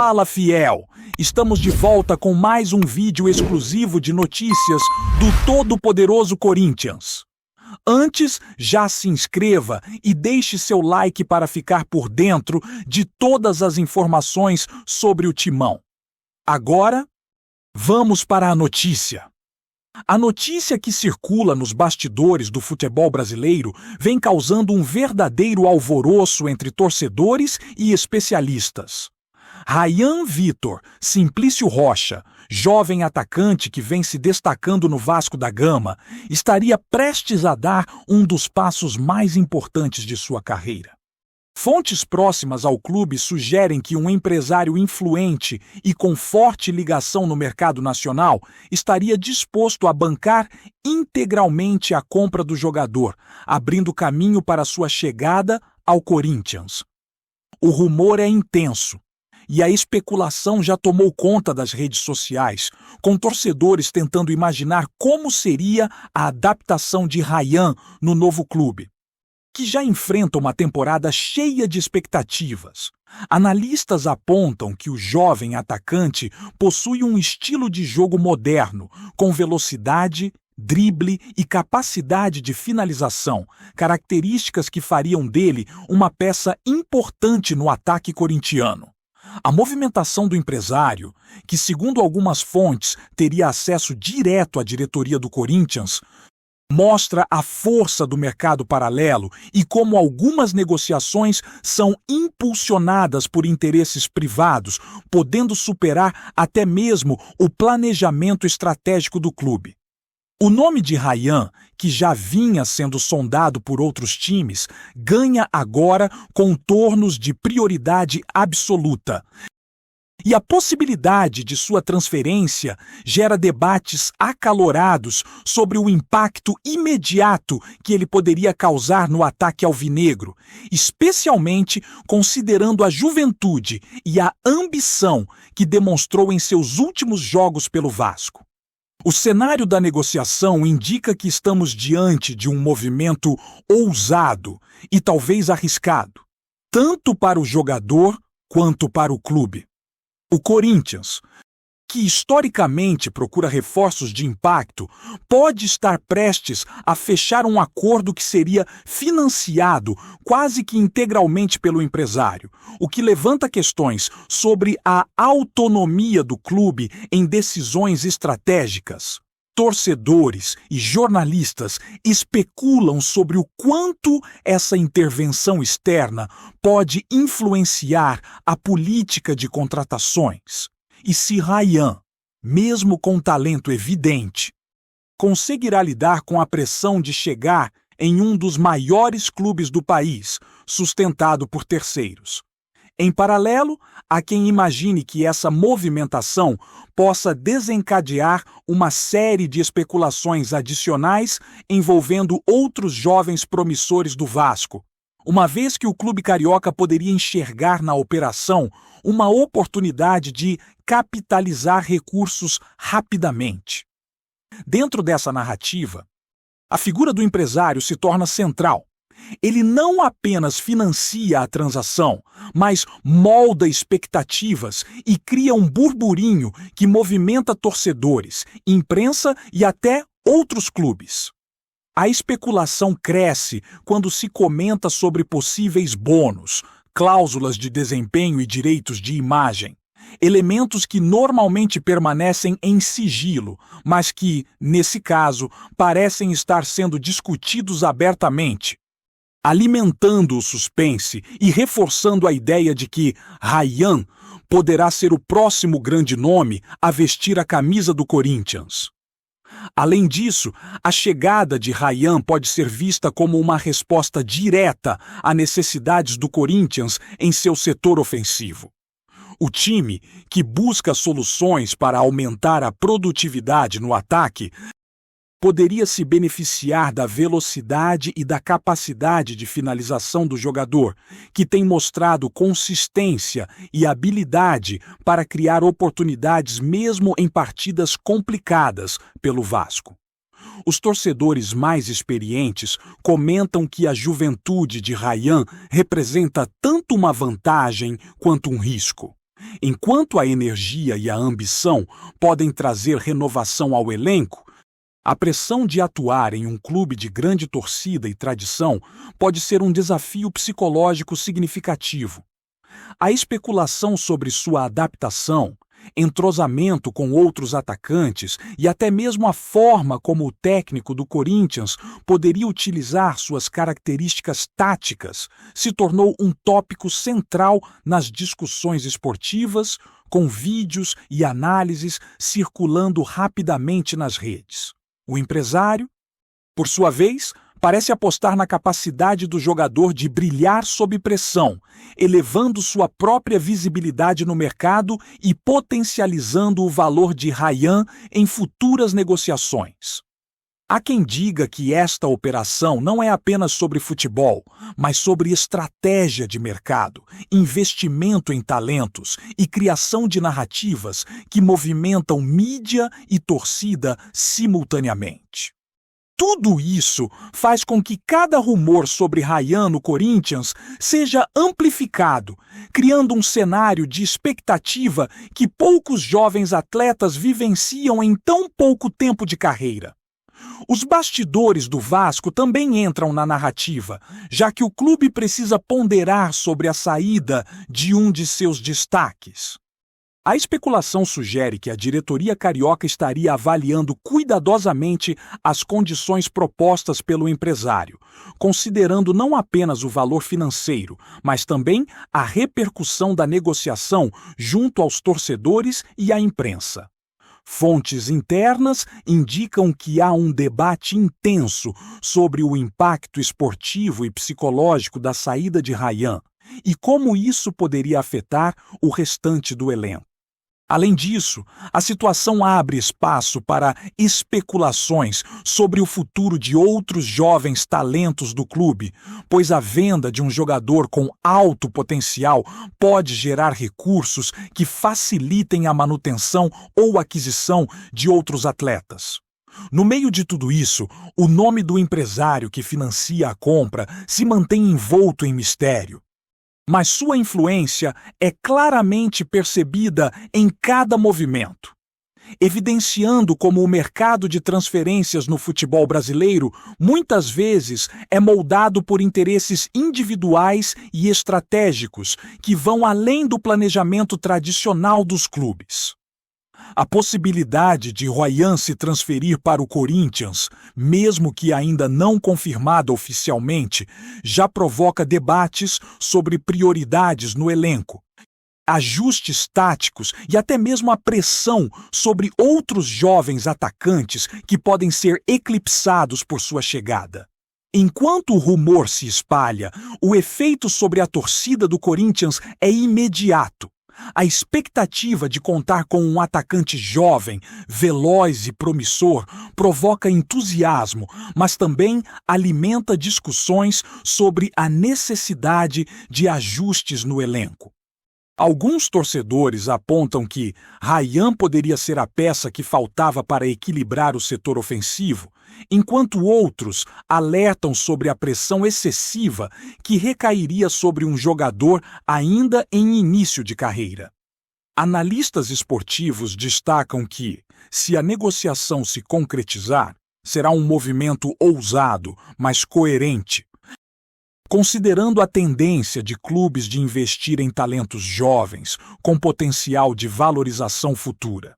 Fala, fiel! Estamos de volta com mais um vídeo exclusivo de notícias do todo-poderoso Corinthians. Antes, já se inscreva e deixe seu like para ficar por dentro de todas as informações sobre o Timão. Agora, vamos para a notícia. A notícia que circula nos bastidores do futebol brasileiro vem causando um verdadeiro alvoroço entre torcedores e especialistas. Ryan Vitor Simplício Rocha, jovem atacante que vem se destacando no Vasco da Gama, estaria prestes a dar um dos passos mais importantes de sua carreira. Fontes próximas ao clube sugerem que um empresário influente e com forte ligação no mercado nacional estaria disposto a bancar integralmente a compra do jogador, abrindo caminho para sua chegada ao Corinthians. O rumor é intenso e a especulação já tomou conta das redes sociais, com torcedores tentando imaginar como seria a adaptação de Ryan no novo clube, que já enfrenta uma temporada cheia de expectativas. Analistas apontam que o jovem atacante possui um estilo de jogo moderno, com velocidade, drible e capacidade de finalização, características que fariam dele uma peça importante no ataque corintiano. A movimentação do empresário, que segundo algumas fontes teria acesso direto à diretoria do Corinthians, mostra a força do mercado paralelo e como algumas negociações são impulsionadas por interesses privados, podendo superar até mesmo o planejamento estratégico do clube. O nome de Ryan, que já vinha sendo sondado por outros times, ganha agora contornos de prioridade absoluta. E a possibilidade de sua transferência gera debates acalorados sobre o impacto imediato que ele poderia causar no ataque alvinegro, especialmente considerando a juventude e a ambição que demonstrou em seus últimos jogos pelo Vasco. O cenário da negociação indica que estamos diante de um movimento ousado e talvez arriscado, tanto para o jogador quanto para o clube. O Corinthians, que historicamente procura reforços de impacto, pode estar prestes a fechar um acordo que seria financiado quase que integralmente pelo empresário, o que levanta questões sobre a autonomia do clube em decisões estratégicas. Torcedores e jornalistas especulam sobre o quanto essa intervenção externa pode influenciar a política de contratações. E se Ryan, mesmo com talento evidente, conseguirá lidar com a pressão de chegar em um dos maiores clubes do país, sustentado por terceiros. Em paralelo, há quem imagine que essa movimentação possa desencadear uma série de especulações adicionais envolvendo outros jovens promissores do Vasco, uma vez que o clube carioca poderia enxergar na operação uma oportunidade de capitalizar recursos rapidamente. Dentro dessa narrativa, a figura do empresário se torna central. Ele não apenas financia a transação, mas molda expectativas e cria um burburinho que movimenta torcedores, imprensa e até outros clubes. A especulação cresce quando se comenta sobre possíveis bônus, cláusulas de desempenho e direitos de imagem, elementos que normalmente permanecem em sigilo, mas que, nesse caso, parecem estar sendo discutidos abertamente, alimentando o suspense e reforçando a ideia de que Ryan poderá ser o próximo grande nome a vestir a camisa do Corinthians. Além disso, a chegada de Ryan pode ser vista como uma resposta direta a necessidades do Corinthians em seu setor ofensivo. O time, que busca soluções para aumentar a produtividade no ataque, poderia se beneficiar da velocidade e da capacidade de finalização do jogador, que tem mostrado consistência e habilidade para criar oportunidades mesmo em partidas complicadas pelo Vasco. Os torcedores mais experientes comentam que a juventude de Ryan representa tanto uma vantagem quanto um risco. Enquanto a energia e a ambição podem trazer renovação ao elenco, a pressão de atuar em um clube de grande torcida e tradição pode ser um desafio psicológico significativo. A especulação sobre sua adaptação, entrosamento com outros atacantes e até mesmo a forma como o técnico do Corinthians poderia utilizar suas características táticas se tornou um tópico central nas discussões esportivas, com vídeos e análises circulando rapidamente nas redes. O empresário, por sua vez, parece apostar na capacidade do jogador de brilhar sob pressão, elevando sua própria visibilidade no mercado e potencializando o valor de Ryan em futuras negociações. Há quem diga que esta operação não é apenas sobre futebol, mas sobre estratégia de mercado, investimento em talentos e criação de narrativas que movimentam mídia e torcida simultaneamente. Tudo isso faz com que cada rumor sobre Ryan no Corinthians seja amplificado, criando um cenário de expectativa que poucos jovens atletas vivenciam em tão pouco tempo de carreira. Os bastidores do Vasco também entram na narrativa, já que o clube precisa ponderar sobre a saída de um de seus destaques. A especulação sugere que a diretoria carioca estaria avaliando cuidadosamente as condições propostas pelo empresário, considerando não apenas o valor financeiro, mas também a repercussão da negociação junto aos torcedores e à imprensa. Fontes internas indicam que há um debate intenso sobre o impacto esportivo e psicológico da saída de Ryan e como isso poderia afetar o restante do elenco. Além disso, a situação abre espaço para especulações sobre o futuro de outros jovens talentos do clube, pois a venda de um jogador com alto potencial pode gerar recursos que facilitem a manutenção ou aquisição de outros atletas. No meio de tudo isso, o nome do empresário que financia a compra se mantém envolto em mistério. Mas sua influência é claramente percebida em cada movimento, evidenciando como o mercado de transferências no futebol brasileiro muitas vezes é moldado por interesses individuais e estratégicos que vão além do planejamento tradicional dos clubes. A possibilidade de Ryan se transferir para o Corinthians, mesmo que ainda não confirmada oficialmente, já provoca debates sobre prioridades no elenco, ajustes táticos e até mesmo a pressão sobre outros jovens atacantes que podem ser eclipsados por sua chegada. Enquanto o rumor se espalha, o efeito sobre a torcida do Corinthians é imediato. A expectativa de contar com um atacante jovem, veloz e promissor provoca entusiasmo, mas também alimenta discussões sobre a necessidade de ajustes no elenco. Alguns torcedores apontam que Ryan poderia ser a peça que faltava para equilibrar o setor ofensivo, enquanto outros alertam sobre a pressão excessiva que recairia sobre um jogador ainda em início de carreira. Analistas esportivos destacam que, se a negociação se concretizar, será um movimento ousado, mas coerente, considerando a tendência de clubes de investir em talentos jovens com potencial de valorização futura.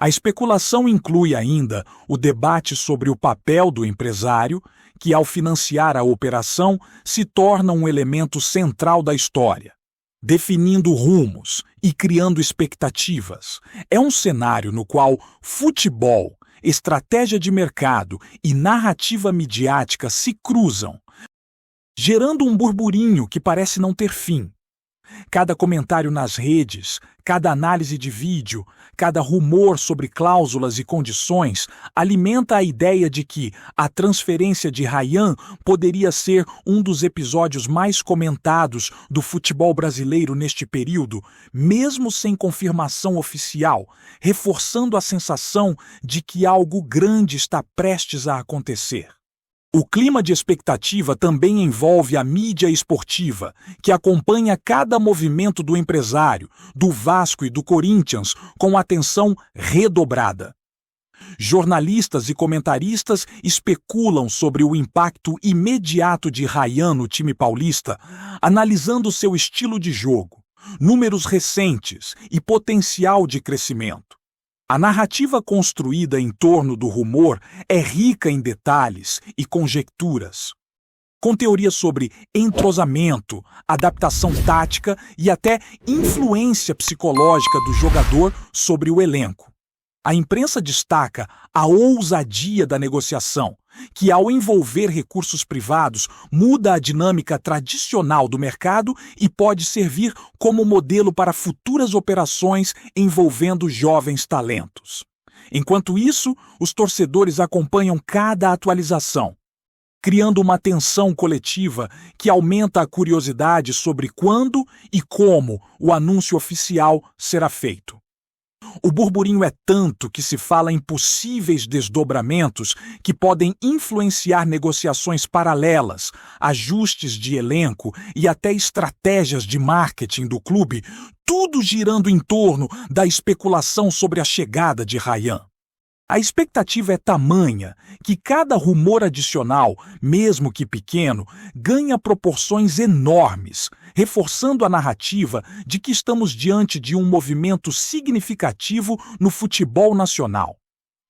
A especulação inclui ainda o debate sobre o papel do empresário, que ao financiar a operação se torna um elemento central da história, definindo rumos e criando expectativas. É um cenário no qual futebol, estratégia de mercado e narrativa midiática se cruzam, gerando um burburinho que parece não ter fim. Cada comentário nas redes, cada análise de vídeo, cada rumor sobre cláusulas e condições alimenta a ideia de que a transferência de Ryan poderia ser um dos episódios mais comentados do futebol brasileiro neste período, mesmo sem confirmação oficial, reforçando a sensação de que algo grande está prestes a acontecer. O clima de expectativa também envolve a mídia esportiva, que acompanha cada movimento do empresário, do Vasco e do Corinthians com atenção redobrada. Jornalistas e comentaristas especulam sobre o impacto imediato de Rayan no time paulista, analisando seu estilo de jogo, números recentes e potencial de crescimento. A narrativa construída em torno do rumor é rica em detalhes e conjecturas, com teorias sobre entrosamento, adaptação tática e até influência psicológica do jogador sobre o elenco. A imprensa destaca a ousadia da negociação, que ao envolver recursos privados muda a dinâmica tradicional do mercado e pode servir como modelo para futuras operações envolvendo jovens talentos. Enquanto isso, os torcedores acompanham cada atualização, criando uma tensão coletiva que aumenta a curiosidade sobre quando e como o anúncio oficial será feito. O burburinho é tanto que se fala em possíveis desdobramentos que podem influenciar negociações paralelas, ajustes de elenco e até estratégias de marketing do clube, tudo girando em torno da especulação sobre a chegada de Rayan. A expectativa é tamanha que cada rumor adicional, mesmo que pequeno, ganha proporções enormes, reforçando a narrativa de que estamos diante de um movimento significativo no futebol nacional.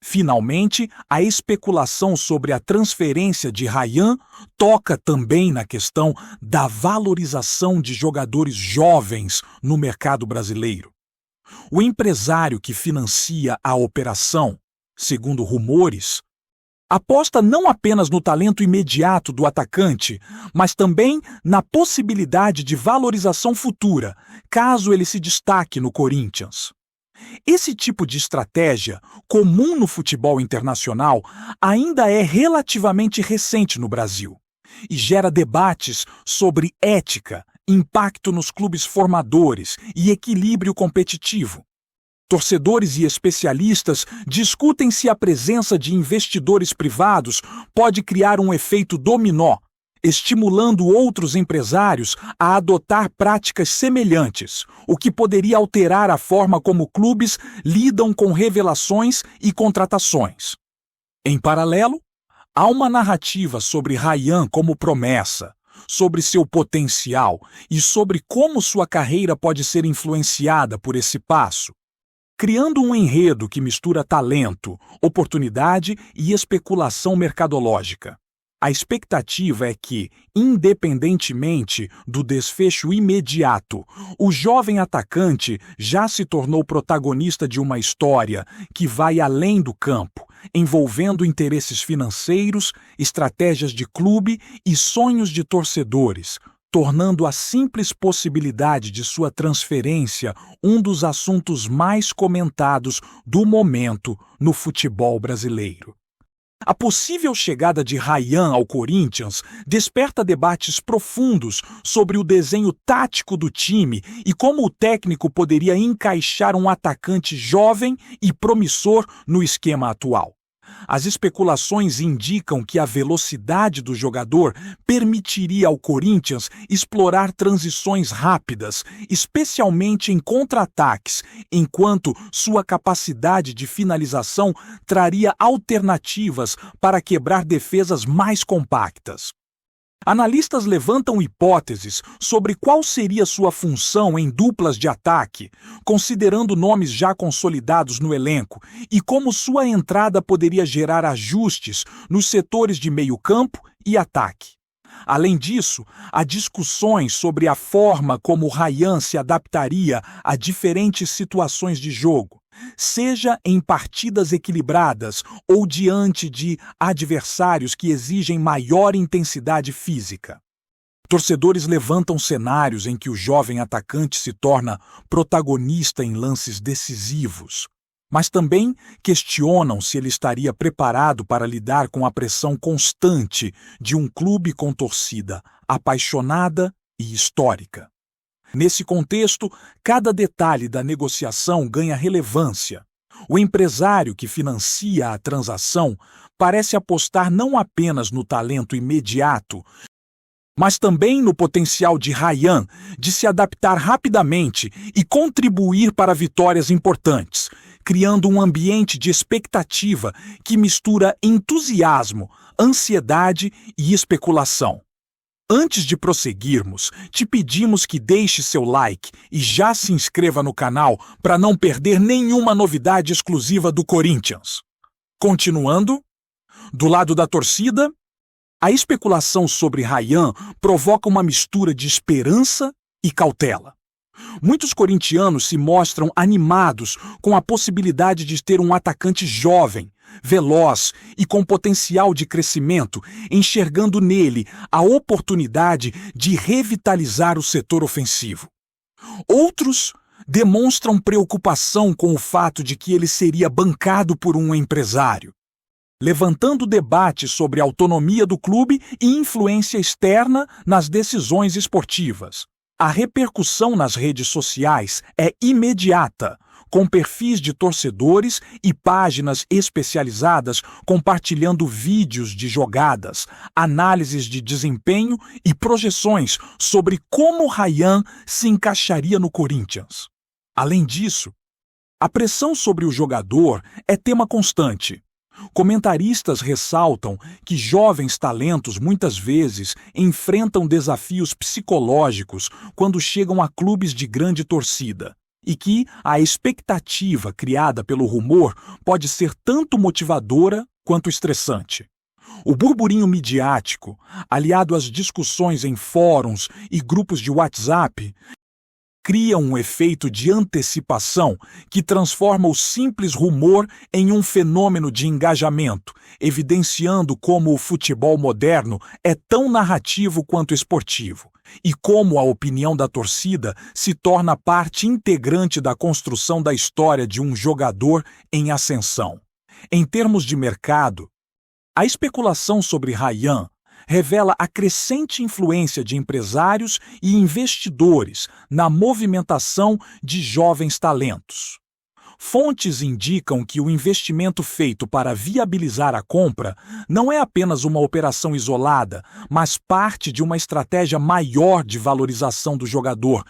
Finalmente, a especulação sobre a transferência de Rayan toca também na questão da valorização de jogadores jovens no mercado brasileiro. O empresário que financia a operação, segundo rumores, aposta não apenas no talento imediato do atacante, mas também na possibilidade de valorização futura, caso ele se destaque no Corinthians. Esse tipo de estratégia, comum no futebol internacional, ainda é relativamente recente no Brasil e gera debates sobre ética, impacto nos clubes formadores e equilíbrio competitivo. Torcedores e especialistas discutem se a presença de investidores privados pode criar um efeito dominó, estimulando outros empresários a adotar práticas semelhantes, o que poderia alterar a forma como clubes lidam com revelações e contratações. Em paralelo, há uma narrativa sobre Rayan como promessa, sobre seu potencial e sobre como sua carreira pode ser influenciada por esse passo, criando um enredo que mistura talento, oportunidade e especulação mercadológica. A expectativa é que, independentemente do desfecho imediato, o jovem atacante já se tornou protagonista de uma história que vai além do campo, envolvendo interesses financeiros, estratégias de clube e sonhos de torcedores, tornando a simples possibilidade de sua transferência um dos assuntos mais comentados do momento no futebol brasileiro. A possível chegada de Rayan ao Corinthians desperta debates profundos sobre o desenho tático do time e como o técnico poderia encaixar um atacante jovem e promissor no esquema atual. As especulações indicam que a velocidade do jogador permitiria ao Corinthians explorar transições rápidas, especialmente em contra-ataques, enquanto sua capacidade de finalização traria alternativas para quebrar defesas mais compactas. Analistas levantam hipóteses sobre qual seria sua função em duplas de ataque, considerando nomes já consolidados no elenco, e como sua entrada poderia gerar ajustes nos setores de meio-campo e ataque. Além disso, há discussões sobre a forma como Rayan se adaptaria a diferentes situações de jogo, seja em partidas equilibradas ou diante de adversários que exigem maior intensidade física. Torcedores levantam cenários em que o jovem atacante se torna protagonista em lances decisivos, mas também questionam se ele estaria preparado para lidar com a pressão constante de um clube com torcida apaixonada e histórica. Nesse contexto, cada detalhe da negociação ganha relevância. O empresário que financia a transação parece apostar não apenas no talento imediato, mas também no potencial de Ryan de se adaptar rapidamente e contribuir para vitórias importantes, criando um ambiente de expectativa que mistura entusiasmo, ansiedade e especulação. Antes de prosseguirmos, te pedimos que deixe seu like e já se inscreva no canal para não perder nenhuma novidade exclusiva do Corinthians. Continuando, do lado da torcida, a especulação sobre Ryan provoca uma mistura de esperança e cautela. Muitos corintianos se mostram animados com a possibilidade de ter um atacante jovem, veloz e com potencial de crescimento, enxergando nele a oportunidade de revitalizar o setor ofensivo. Outros demonstram preocupação com o fato de que ele seria bancado por um empresário, levantando debate sobre a autonomia do clube e influência externa nas decisões esportivas. A repercussão nas redes sociais é imediata, com perfis de torcedores e páginas especializadas compartilhando vídeos de jogadas, análises de desempenho e projeções sobre como Ryan se encaixaria no Corinthians. Além disso, a pressão sobre o jogador é tema constante. Comentaristas ressaltam que jovens talentos muitas vezes enfrentam desafios psicológicos quando chegam a clubes de grande torcida, e que a expectativa criada pelo rumor pode ser tanto motivadora quanto estressante. O burburinho midiático, aliado às discussões em fóruns e grupos de WhatsApp, cria um efeito de antecipação que transforma o simples rumor em um fenômeno de engajamento, evidenciando como o futebol moderno é tão narrativo quanto esportivo, e como a opinião da torcida se torna parte integrante da construção da história de um jogador em ascensão. Em termos de mercado, a especulação sobre Ryan revela a crescente influência de empresários e investidores na movimentação de jovens talentos. Fontes indicam que o investimento feito para viabilizar a compra não é apenas uma operação isolada, mas parte de uma estratégia maior de valorização do jogador,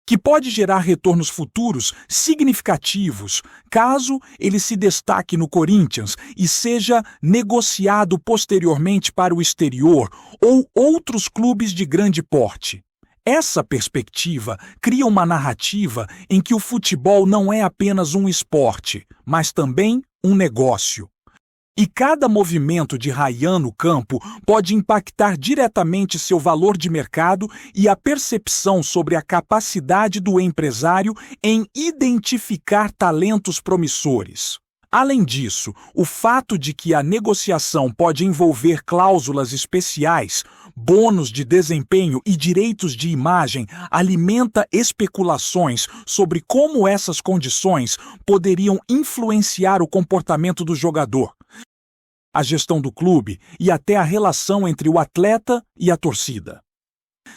que pode gerar retornos futuros significativos caso ele se destaque no Corinthians e seja negociado posteriormente para o exterior ou outros clubes de grande porte. Essa perspectiva cria uma narrativa em que o futebol não é apenas um esporte, mas também um negócio. E cada movimento de Ryan no campo pode impactar diretamente seu valor de mercado e a percepção sobre a capacidade do empresário em identificar talentos promissores. Além disso, o fato de que a negociação pode envolver cláusulas especiais, bônus de desempenho e direitos de imagem alimenta especulações sobre como essas condições poderiam influenciar o comportamento do jogador, a gestão do clube e até a relação entre o atleta e a torcida.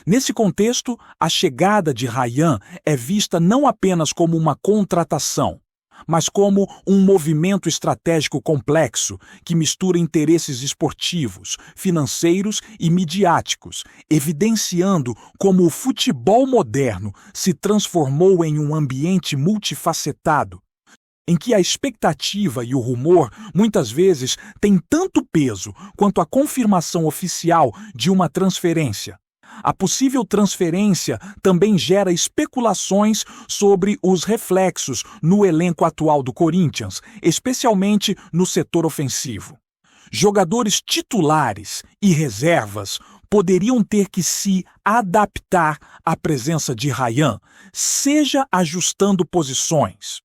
Nesse contexto, a chegada de Ryan é vista não apenas como uma contratação, mas como um movimento estratégico complexo que mistura interesses esportivos, financeiros e midiáticos, evidenciando como o futebol moderno se transformou em um ambiente multifacetado, em que a expectativa e o rumor muitas vezes têm tanto peso quanto a confirmação oficial de uma transferência. A possível transferência também gera especulações sobre os reflexos no elenco atual do Corinthians, especialmente no setor ofensivo. Jogadores titulares e reservas poderiam ter que se adaptar à presença de Ryan, seja ajustando posições,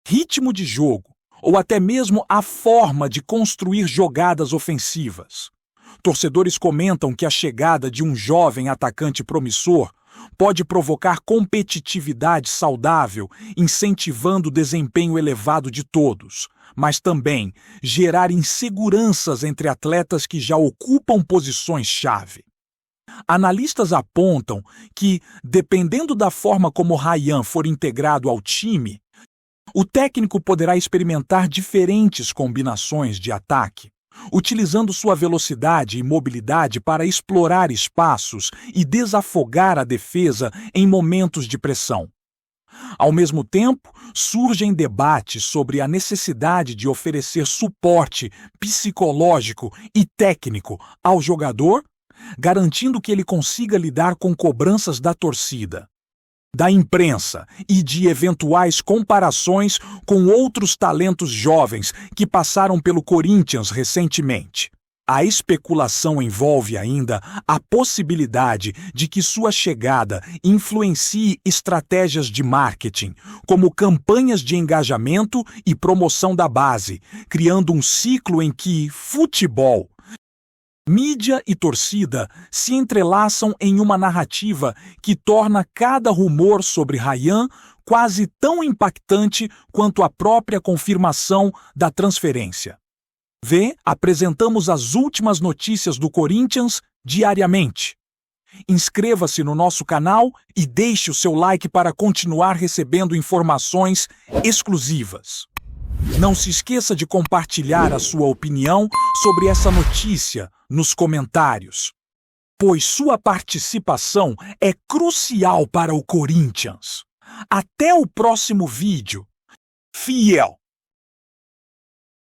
ritmo de jogo ou até mesmo a forma de construir jogadas ofensivas. Torcedores comentam que a chegada de um jovem atacante promissor pode provocar competitividade saudável, incentivando o desempenho elevado de todos, mas também gerar inseguranças entre atletas que já ocupam posições-chave. Analistas apontam que, dependendo da forma como Ryan for integrado ao time, O técnico poderá experimentar diferentes combinações de ataque, utilizando sua velocidade e mobilidade para explorar espaços e desafogar a defesa em momentos de pressão. Ao mesmo tempo, surgem debates sobre a necessidade de oferecer suporte psicológico e técnico ao jogador, garantindo que ele consiga lidar com cobranças da torcida, da imprensa e de eventuais comparações com outros talentos jovens que passaram pelo Corinthians recentemente. A especulação envolve ainda a possibilidade de que sua chegada influencie estratégias de marketing, como campanhas de engajamento e promoção da base, criando um ciclo em que futebol, mídia e torcida se entrelaçam em uma narrativa que torna cada rumor sobre Ryan quase tão impactante quanto a própria confirmação da transferência. Apresentamos as últimas notícias do Corinthians diariamente. Inscreva-se no nosso canal e deixe o seu like para continuar recebendo informações exclusivas. Não se esqueça de compartilhar a sua opinião sobre essa notícia nos comentários, pois sua participação é crucial para o Corinthians. Até o próximo vídeo. Fiel!